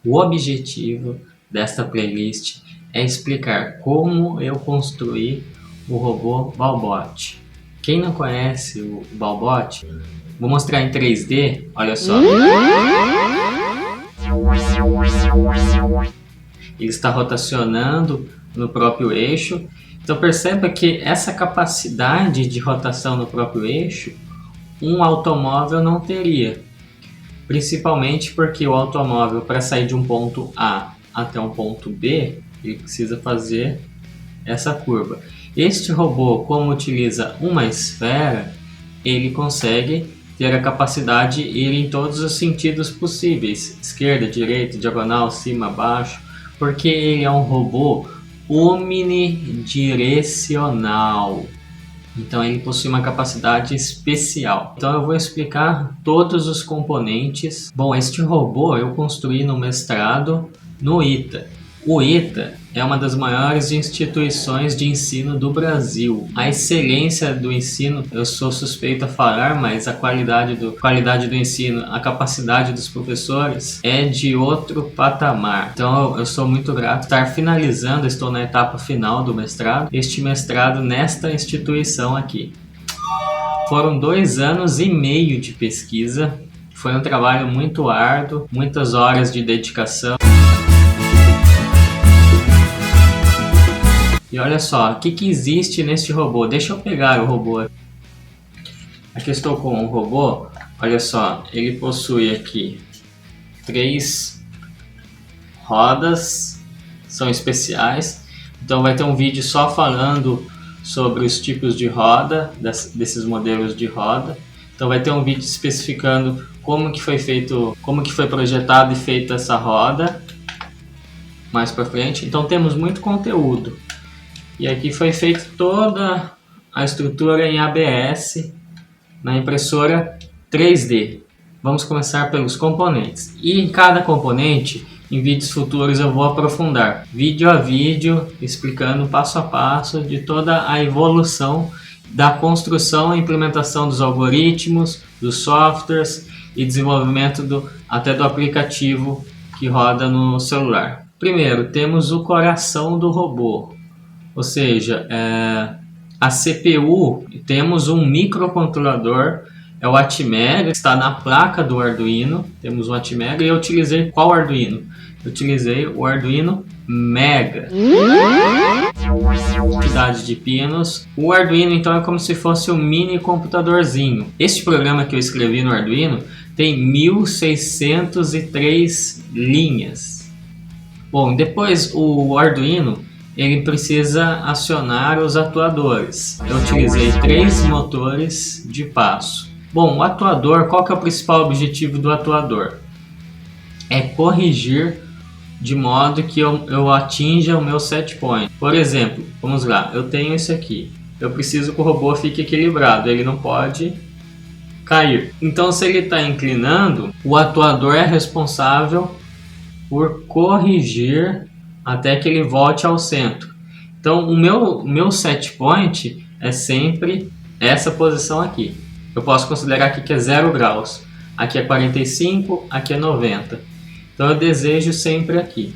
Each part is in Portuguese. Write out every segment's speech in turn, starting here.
O objetivo desta playlist é explicar como eu construí o robô Balbot. Quem não conhece o Balbot, vou mostrar em 3D, olha só. Ele está rotacionando no próprio eixo. Então perceba que essa capacidade de rotação no próprio eixo, um automóvel não teria. Principalmente porque o automóvel, para sair de um ponto A até um ponto B, ele precisa fazer essa curva. Este robô, como utiliza uma esfera, ele consegue ter a capacidade de ir em todos os sentidos possíveis, esquerda, direita, diagonal, cima, baixo, porque ele é um robô omnidirecional. Então ele possui uma capacidade especial. Então eu vou explicar todos os componentes. Bom, este robô eu construí no mestrado no ITA. O ITA é uma das maiores instituições de ensino do Brasil. A excelência do ensino, eu sou suspeito a falar, mas a qualidade do ensino, a capacidade dos professores é de outro patamar. Então eu sou muito grato estar finalizando, estou na etapa final do mestrado, este mestrado nesta instituição aqui. Foram 2 anos e meio de pesquisa, foi um trabalho muito árduo, muitas horas de dedicação. E olha só, o que existe neste robô? Deixa eu pegar o robô. Aqui estou com o robô. Olha só, ele possui aqui 3 rodas, são especiais. Então vai ter um vídeo só falando sobre os tipos de roda, desses modelos de roda. Então vai ter um vídeo especificando como que foi feito, como que foi projetado e feita essa roda mais para frente. Então temos muito conteúdo. E aqui foi feita toda a estrutura em ABS na impressora 3D. Vamos começar pelos componentes. E em cada componente, em vídeos futuros eu vou aprofundar, vídeo a vídeo, explicando passo a passo de toda a evolução da construção e implementação dos algoritmos, dos softwares e desenvolvimento até do aplicativo que roda no celular. Primeiro, temos o coração do robô. Ou seja, a CPU, temos um microcontrolador, é o Atmega, está na placa do Arduino, temos um Atmega, e eu utilizei qual Arduino? Eu utilizei o Arduino Mega. Quantidade de pinos. O Arduino então é como se fosse um mini computadorzinho. Este programa que eu escrevi no Arduino tem 1603 linhas. Bom, depois o Arduino ele precisa acionar os atuadores. Eu utilizei 3 motores de passo. Bom, o atuador, qual que é o principal objetivo do atuador? É corrigir de modo que eu atinja o meu set point. Por exemplo, vamos lá, eu tenho isso aqui. Eu preciso que o robô fique equilibrado, ele não pode cair. Então, se ele está inclinando, o atuador é responsável por corrigir até que ele volte ao centro. Então o meu set point é sempre essa posição aqui. Eu posso considerar aqui que é 0 graus, aqui é 45, aqui é 90. Então eu desejo sempre aqui,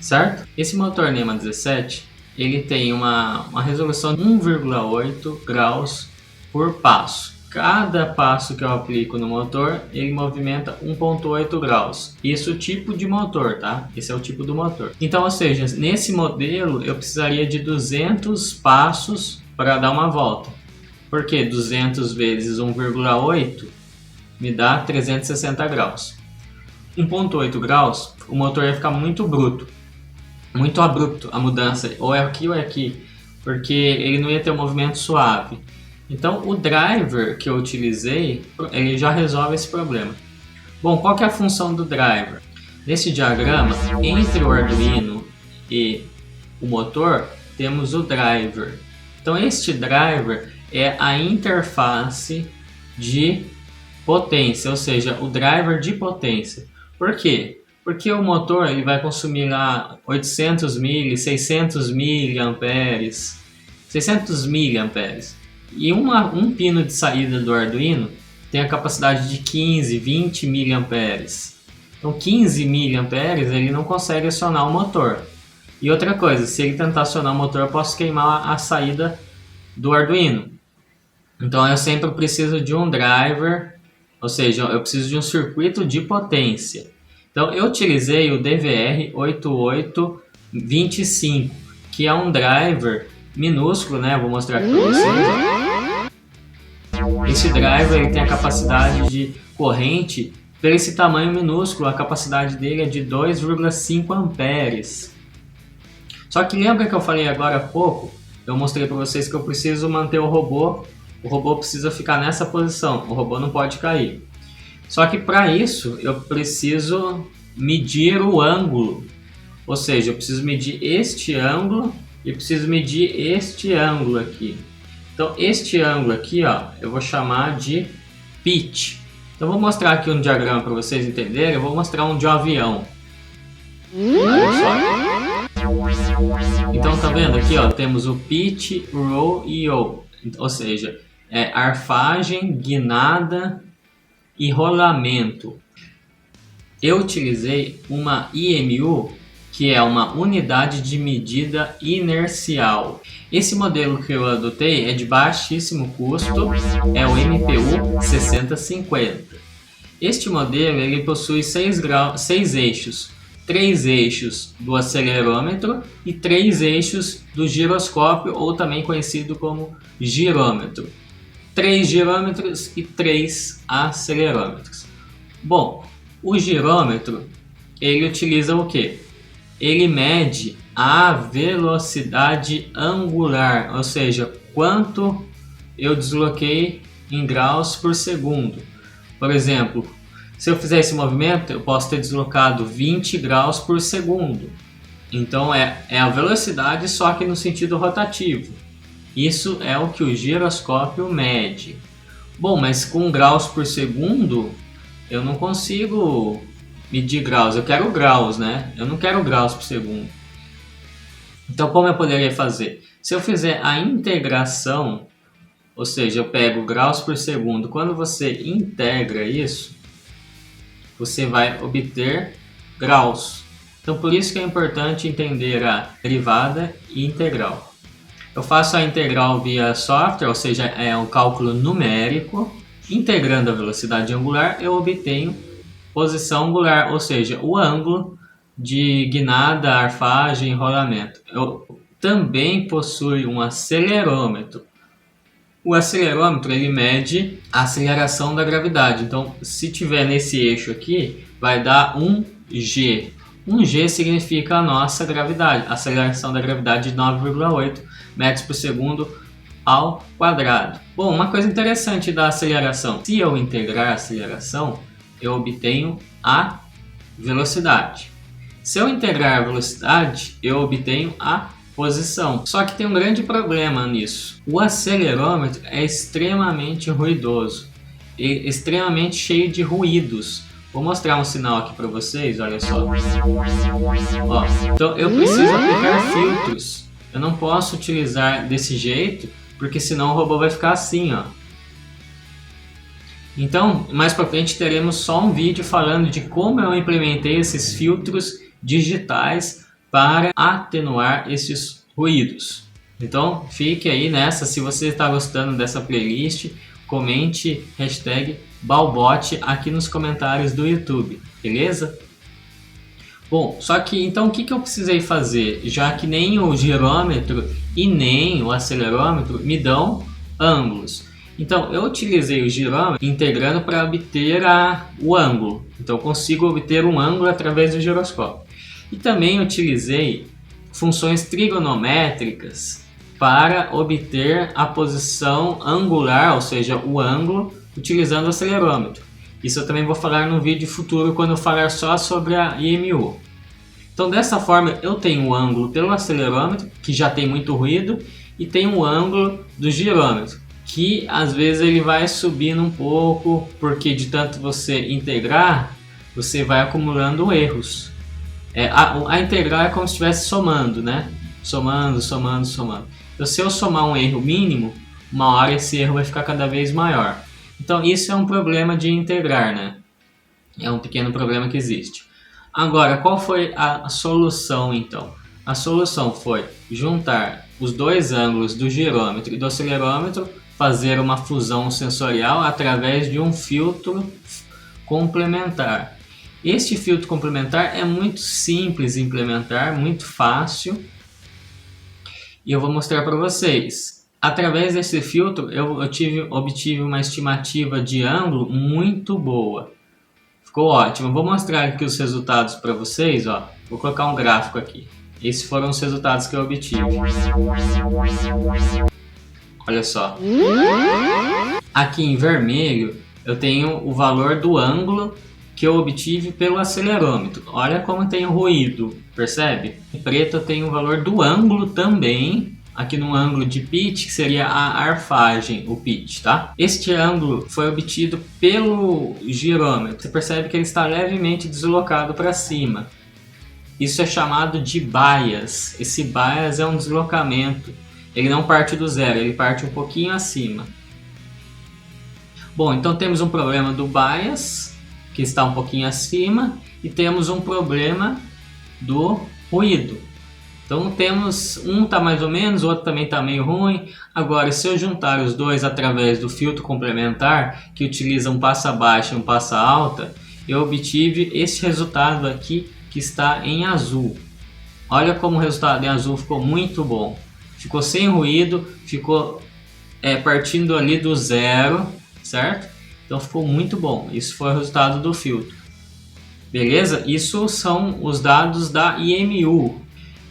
certo? Esse motor NEMA 17, ele tem uma resolução de 1,8 graus por passo. Cada passo que eu aplico no motor, ele movimenta 1,8 graus. Isso é o tipo de motor, tá? Esse é o tipo do motor. Então, ou seja, nesse modelo eu precisaria de 200 passos para dar uma volta. Porque 200 vezes 1,8 me dá 360 graus. 1,8 graus, o motor ia ficar muito bruto. Muito abrupto a mudança, ou é aqui ou é aqui. Porque ele não ia ter um movimento suave. Então o driver que eu utilizei, ele já resolve esse problema. Bom, qual que é a função do driver? Nesse diagrama, entre o Arduino e o motor, temos o driver. Então este driver é a interface de potência, ou seja, o driver de potência. Por quê? Porque o motor ele vai consumir lá 800 mili, 600 miliamperes, 600 miliamperes. E um pino de saída do Arduino tem a capacidade de 15, 20 miliamperes. Então 15 mA ele não consegue acionar o motor. E outra coisa, se ele tentar acionar o motor, eu posso queimar a saída do Arduino. Então eu sempre preciso de um driver, ou seja, eu preciso de um circuito de potência. Então eu utilizei o DVR8825, que é um driver minúsculo, né? Vou mostrar aqui para vocês. Ó. Esse driver ele tem a capacidade de corrente, por esse tamanho minúsculo, a capacidade dele é de 2,5 amperes. Só que lembra que eu falei agora há pouco? Eu mostrei para vocês que eu preciso manter o robô precisa ficar nessa posição, o robô não pode cair. Só que para isso eu preciso medir o ângulo, ou seja, eu preciso medir este ângulo e preciso medir este ângulo aqui. Então este ângulo aqui, ó, eu vou chamar de pitch. Então vou mostrar aqui um diagrama para vocês entenderem, eu vou mostrar um de um avião. Olha só. Então tá vendo aqui, ó, temos o pitch, roll e yaw, ou seja, arfagem, guinada e rolamento. Eu utilizei uma IMU, que é uma unidade de medida inercial. Esse modelo que eu adotei é de baixíssimo custo, é o MPU 6050. Este modelo ele possui 6 eixos, 3 eixos do acelerômetro e 3 eixos do giroscópio, ou também conhecido como girômetro. 3 girômetros e 3 acelerômetros. Bom, o girômetro ele utiliza o que? Ele mede a velocidade angular, ou seja, quanto eu desloquei em graus por segundo. Por exemplo, se eu fizer esse movimento, eu posso ter deslocado 20 graus por segundo. Então é a velocidade, só que no sentido rotativo. Isso é o que o giroscópio mede. Bom, mas com graus por segundo, eu não consigo medir graus. Eu quero graus, né? Eu não quero graus por segundo. Então, como eu poderia fazer? Se eu fizer a integração, ou seja, eu pego graus por segundo, quando você integra isso, você vai obter graus. Então, por isso que é importante entender a derivada e integral. Eu faço a integral via software, ou seja, é um cálculo numérico. Integrando a velocidade angular, eu obtenho posição angular, ou seja, o ângulo de guinada, arfagem e rolamento. Eu também possui um acelerômetro. O acelerômetro ele mede a aceleração da gravidade. Então, se tiver nesse eixo aqui, vai dar 1g. 1g significa a nossa gravidade, a aceleração da gravidade de 9,8 metros por segundo ao quadrado. Bom, uma coisa interessante da aceleração. Se eu integrar a aceleração, eu obtenho a velocidade. Se eu integrar a velocidade, eu obtenho a posição. Só que tem um grande problema nisso. O acelerômetro é extremamente ruidoso, extremamente cheio de ruídos. Vou mostrar um sinal aqui para vocês, olha só. Ó, então eu preciso aplicar filtros. Eu não posso utilizar desse jeito, porque senão o robô vai ficar assim, ó. Então, mais para frente teremos só um vídeo falando de como eu implementei esses filtros digitais para atenuar esses ruídos. Então, fique aí nessa. Se você está gostando dessa playlist, comente #Balbot aqui nos comentários do YouTube, beleza? Bom, só que então o que eu precisei fazer? Já que nem o girômetro e nem o acelerômetro me dão ângulos. Então eu utilizei o girômetro integrando para obter o ângulo. Então eu consigo obter um ângulo através do giroscópio. E também utilizei funções trigonométricas para obter a posição angular, ou seja, o ângulo, utilizando o acelerômetro. Isso eu também vou falar no vídeo futuro quando eu falar só sobre a IMU. Então dessa forma eu tenho o ângulo pelo acelerômetro, que já tem muito ruído, e tenho o ângulo do girômetro, que às vezes ele vai subindo um pouco, porque de tanto você integrar, você vai acumulando erros. A integral é como se estivesse somando, né? Somando. Então se eu somar um erro mínimo, uma hora esse erro vai ficar cada vez maior. Então isso é um problema de integrar, né? É um pequeno problema que existe. Agora, qual foi a solução então? A solução foi juntar os dois ângulos do girômetro e do acelerômetro, fazer uma fusão sensorial através de um filtro complementar. Este filtro complementar é muito simples de implementar, muito fácil, e eu vou mostrar para vocês. Através desse filtro eu obtive uma estimativa de ângulo muito boa. Ficou ótimo. Vou mostrar aqui os resultados para vocês. Ó. Vou colocar um gráfico aqui. Esses foram os resultados que eu obtive. Olha só. Aqui em vermelho eu tenho o valor do ângulo que eu obtive pelo acelerômetro. Olha como tem o ruído, percebe? Em preto eu tenho o valor do ângulo também. Aqui no ângulo de pitch, que seria a arfagem, o pitch, tá? Este ângulo foi obtido pelo girômetro. Você percebe que ele está levemente deslocado para cima. Isso é chamado de bias. Esse bias é um deslocamento. Ele não parte do zero, ele parte um pouquinho acima. Bom, então temos um problema do bias, que está um pouquinho acima, e temos um problema do ruído. Então temos, um está mais ou menos, o outro também está meio ruim. Agora, se eu juntar os dois através do filtro complementar, que utiliza um passa baixa e um passa alta, eu obtive esse resultado aqui, que está em azul. Olha como o resultado em azul ficou muito bom. Ficou sem ruído, ficou partindo ali do zero, certo? Então ficou muito bom. Isso foi o resultado do filtro. Beleza? Isso são os dados da IMU.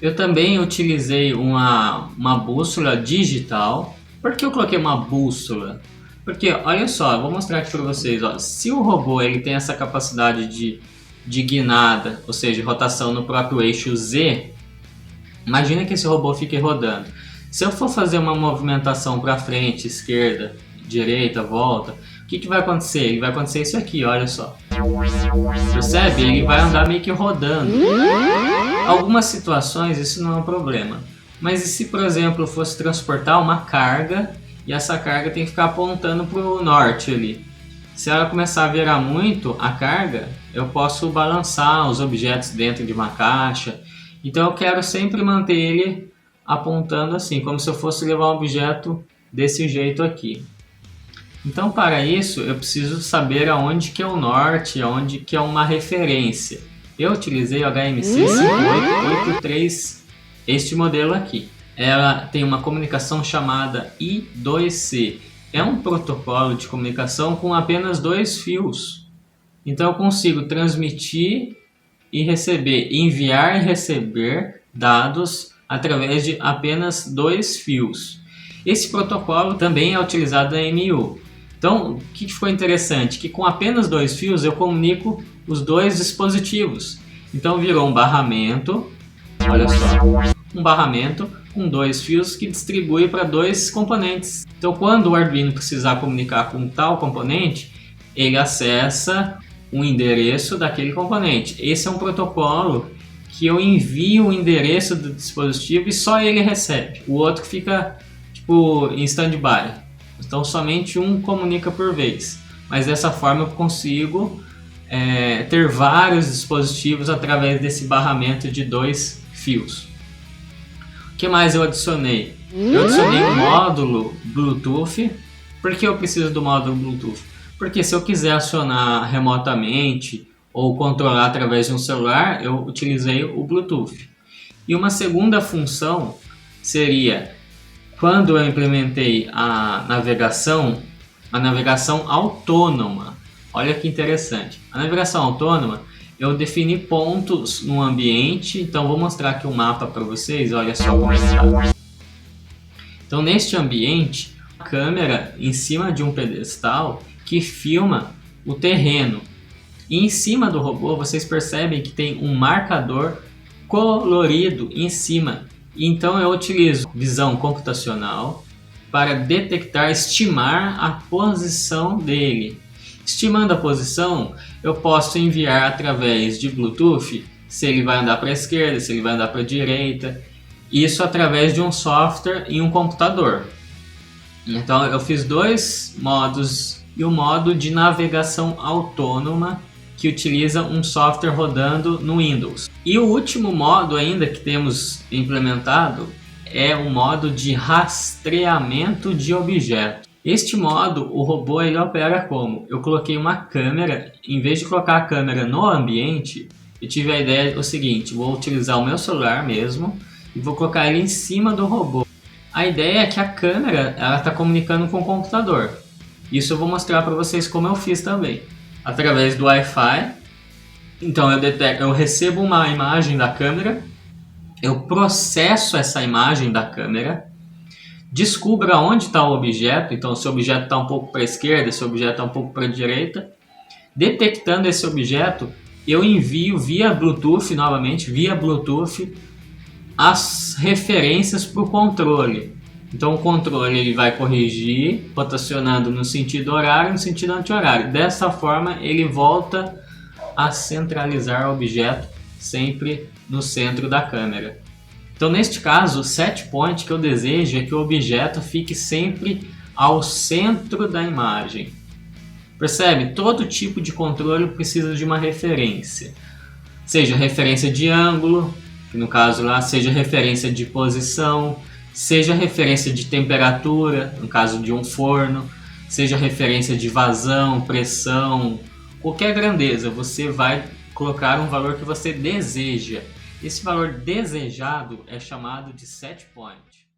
Eu também utilizei uma bússola digital. Por que eu coloquei uma bússola? Porque, olha só, eu vou mostrar aqui para vocês. Ó, se o robô ele tem essa capacidade de guinada, ou seja, rotação no próprio eixo Z, imagina que esse robô fique rodando. Se eu for fazer uma movimentação para frente, esquerda, direita, volta, o que vai acontecer? Ele vai acontecer isso aqui, olha só. Percebe? Ele vai andar meio que rodando. Algumas situações isso não é um problema. Mas e se, por exemplo, eu fosse transportar uma carga e essa carga tem que ficar apontando para o norte ali? Se ela começar a virar muito a carga, eu posso balançar os objetos dentro de uma caixa. Então eu quero sempre manter ele apontando assim, como se eu fosse levar um objeto desse jeito aqui. Então, para isso, eu preciso saber aonde que é o norte, aonde que é uma referência. Eu utilizei o HMC 5883, este modelo aqui. Ela tem uma comunicação chamada I2C. É um protocolo de comunicação com apenas 2 fios. Então, eu consigo transmitir e receber, enviar e receber dados através de apenas 2 fios. Esse protocolo também é utilizado na MU. Então, o que ficou interessante? Que com apenas 2 fios eu comunico os 2 dispositivos. Então virou um barramento, olha só, um barramento com 2 fios que distribui para 2 componentes. Então quando o Arduino precisar comunicar com tal componente, ele acessa o endereço daquele componente. Esse é um protocolo que eu envio o endereço do dispositivo e só ele recebe. O outro fica tipo em stand-by. Então somente um comunica por vez, mas dessa forma eu consigo ter vários dispositivos através desse barramento de 2 fios. O que mais eu adicionei? Eu adicionei um módulo Bluetooth. Por que eu preciso do módulo Bluetooth? Porque se eu quiser acionar remotamente ou controlar através de um celular, eu utilizei o Bluetooth. E uma segunda função seria, quando eu implementei a navegação autônoma. Olha que interessante. A navegação autônoma, eu defini pontos no ambiente. Então vou mostrar aqui um mapa para vocês. Olha só como está. Então neste ambiente, a câmera em cima de um pedestal que filma o terreno. E em cima do robô vocês percebem que tem um marcador colorido em cima. Então eu utilizo visão computacional para detectar, estimar a posição dele. Estimando a posição, eu posso enviar através de Bluetooth se ele vai andar para a esquerda, se ele vai andar para a direita. Isso através de um software em um computador. Então eu fiz 2 modos e o modo de navegação autônoma, que utiliza um software rodando no Windows. E o último modo ainda que temos implementado é o modo de rastreamento de objetos. Este modo, o robô ele opera como? Eu coloquei uma câmera, em vez de colocar a câmera no ambiente, eu tive a ideia do seguinte: vou utilizar o meu celular mesmo e vou colocar ele em cima do robô. A ideia é que a câmera está comunicando com o computador. Isso eu vou mostrar para vocês como eu fiz também. Através do Wi-Fi. Então eu recebo uma imagem da câmera, eu processo essa imagem da câmera, descubro onde está o objeto. Então se o objeto está um pouco para a esquerda, se o objeto está um pouco para a direita. Detectando esse objeto, eu envio via Bluetooth, novamente, via Bluetooth, as referências para o controle. Então o controle ele vai corrigir, rotacionando no sentido horário e no sentido anti-horário. Dessa forma ele volta a centralizar o objeto sempre no centro da câmera. Então neste caso, o set point que eu desejo é que o objeto fique sempre ao centro da imagem. Percebe? Todo tipo de controle precisa de uma referência. Seja referência de ângulo, que no caso lá seja referência de posição, seja referência de temperatura, no caso de um forno, seja referência de vazão, pressão, qualquer grandeza, você vai colocar um valor que você deseja. Esse valor desejado é chamado de set point.